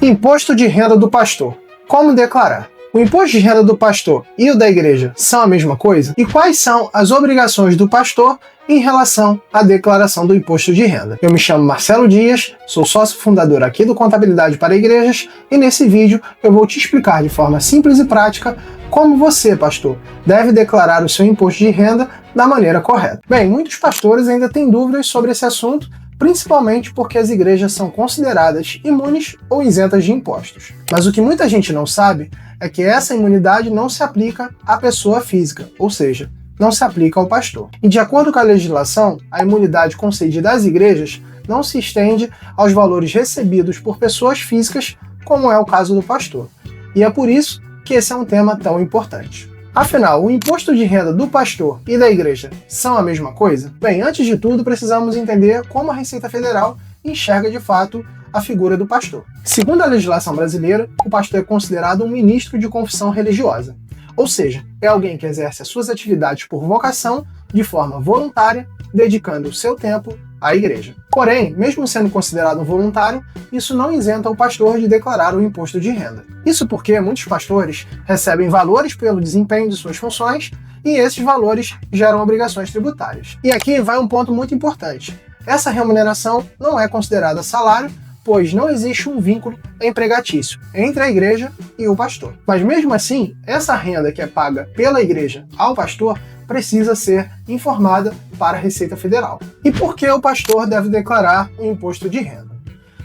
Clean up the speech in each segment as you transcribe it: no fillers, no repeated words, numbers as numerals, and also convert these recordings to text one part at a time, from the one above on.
Imposto de renda do pastor. Como declarar? O imposto de renda do pastor e o da igreja são a mesma coisa? E quais são as obrigações do pastor em relação à declaração do imposto de renda? Eu me chamo Marcelo Dias, sou sócio fundador aqui do Contabilidade para Igrejas e nesse vídeo eu vou te explicar de forma simples e prática como você, pastor, deve declarar o seu imposto de renda da maneira correta. Bem, muitos pastores ainda têm dúvidas sobre esse assunto, principalmente porque as igrejas são consideradas imunes ou isentas de impostos. Mas o que muita gente não sabe é que essa imunidade não se aplica à pessoa física, ou seja, não se aplica ao pastor. E de acordo com a legislação, a imunidade concedida às igrejas não se estende aos valores recebidos por pessoas físicas, como é o caso do pastor. E é por isso que esse é um tema tão importante. Afinal, o imposto de renda do pastor e da igreja são a mesma coisa? Bem, antes de tudo, precisamos entender como a Receita Federal enxerga de fato a figura do pastor. Segundo a legislação brasileira, o pastor é considerado um ministro de confissão religiosa, ou seja, é alguém que exerce as suas atividades por vocação de forma voluntária, dedicando o seu tempo à igreja. Porém, mesmo sendo considerado um voluntário, isso não isenta o pastor de declarar o imposto de renda. Isso porque muitos pastores recebem valores pelo desempenho de suas funções e esses valores geram obrigações tributárias. E aqui vai um ponto muito importante. Essa remuneração não é considerada salário, pois não existe um vínculo empregatício entre a igreja e o pastor. Mas mesmo assim, essa renda que é paga pela igreja ao pastor precisa ser informada para a Receita Federal. E por que o pastor deve declarar o imposto de renda?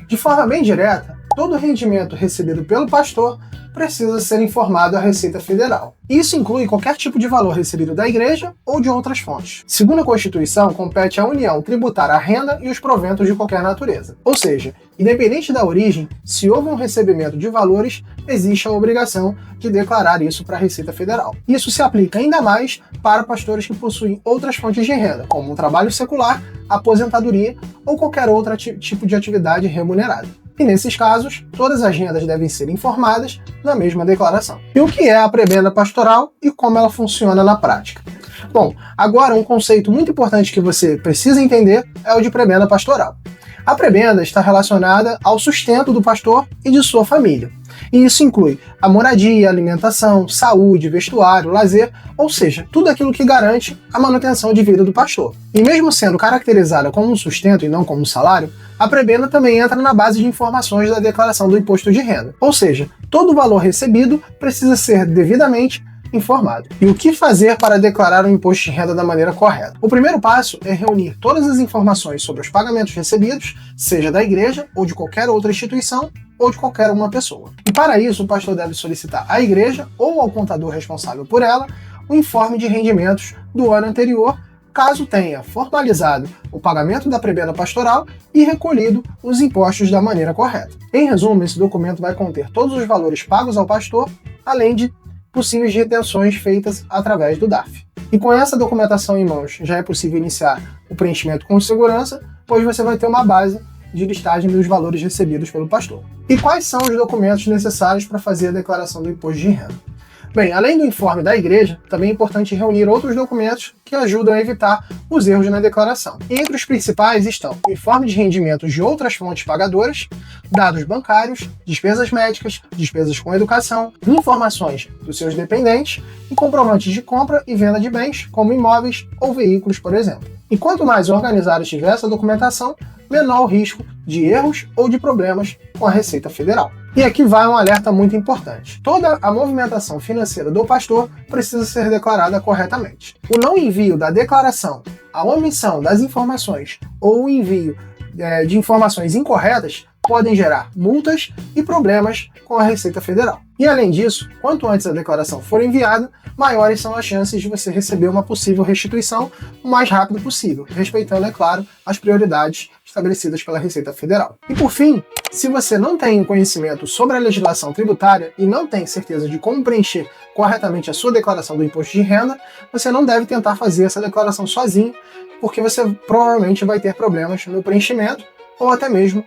De forma bem direta, todo rendimento recebido pelo pastor precisa ser informado à Receita Federal. Isso inclui qualquer tipo de valor recebido da igreja ou de outras fontes. Segundo a Constituição, compete à União tributar a renda e os proventos de qualquer natureza. Ou seja, independente da origem, se houve um recebimento de valores, existe a obrigação de declarar isso para a Receita Federal. Isso se aplica ainda mais para pastores que possuem outras fontes de renda, como um trabalho secular, aposentadoria ou qualquer outro tipo de atividade remunerada. E nesses casos, todas as rendas devem ser informadas na mesma declaração. E o que é a prebenda pastoral e como ela funciona na prática? Bom, agora um conceito muito importante que você precisa entender é o de prebenda pastoral. A prebenda está relacionada ao sustento do pastor e de sua família. E isso inclui a moradia, alimentação, saúde, vestuário, lazer, ou seja, tudo aquilo que garante a manutenção de vida do pastor. E mesmo sendo caracterizada como um sustento e não como um salário, a prebenda também entra na base de informações da declaração do imposto de renda. Ou seja, todo o valor recebido precisa ser devidamente informado. E o que fazer para declarar o imposto de renda da maneira correta? O primeiro passo é reunir todas as informações sobre os pagamentos recebidos, seja da igreja ou de qualquer outra instituição ou de qualquer uma pessoa. E para isso, o pastor deve solicitar à igreja ou ao contador responsável por ela o informe de rendimentos do ano anterior, caso tenha formalizado o pagamento da prebenda pastoral e recolhido os impostos da maneira correta. Em resumo, esse documento vai conter todos os valores pagos ao pastor, além de possíveis retenções feitas através do DARF. E com essa documentação em mãos, já é possível iniciar o preenchimento com segurança, pois você vai ter uma base de listagem dos valores recebidos pelo pastor. E quais são os documentos necessários para fazer a declaração do imposto de renda? Bem, além do informe da igreja, também é importante reunir outros documentos que ajudam a evitar os erros na declaração. E entre os principais estão o informe de rendimentos de outras fontes pagadoras, dados bancários, despesas médicas, despesas com educação, informações dos seus dependentes e comprovantes de compra e venda de bens, como imóveis ou veículos, por exemplo. E quanto mais organizada estiver essa documentação, menor o risco de erros ou de problemas com a Receita Federal. E aqui vai um alerta muito importante. Toda a movimentação financeira do pastor precisa ser declarada corretamente. O não envio da declaração, a omissão das informações ou o envio de informações incorretas podem gerar multas e problemas com a Receita Federal. E além disso, quanto antes a declaração for enviada, maiores são as chances de você receber uma possível restituição o mais rápido possível, respeitando, é claro, as prioridades estabelecidas pela Receita Federal. E por fim, se você não tem conhecimento sobre a legislação tributária e não tem certeza de como preencher corretamente a sua declaração do imposto de renda, você não deve tentar fazer essa declaração sozinho, porque você provavelmente vai ter problemas no preenchimento ou até mesmo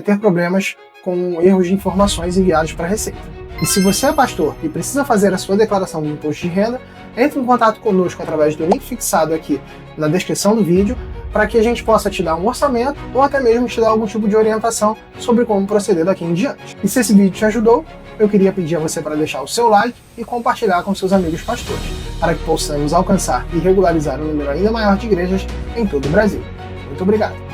ter problemas com erros de informações enviados para a Receita. E se você é pastor e precisa fazer a sua declaração do imposto de renda, entre em contato conosco através do link fixado aqui na descrição do vídeo. para que a gente possa te dar um orçamento ou até mesmo te dar algum tipo de orientação sobre como proceder daqui em diante. E se esse vídeo te ajudou, eu queria pedir a você para deixar o seu like e compartilhar com seus amigos pastores, para que possamos alcançar e regularizar um número ainda maior de igrejas em todo o Brasil. Muito obrigado!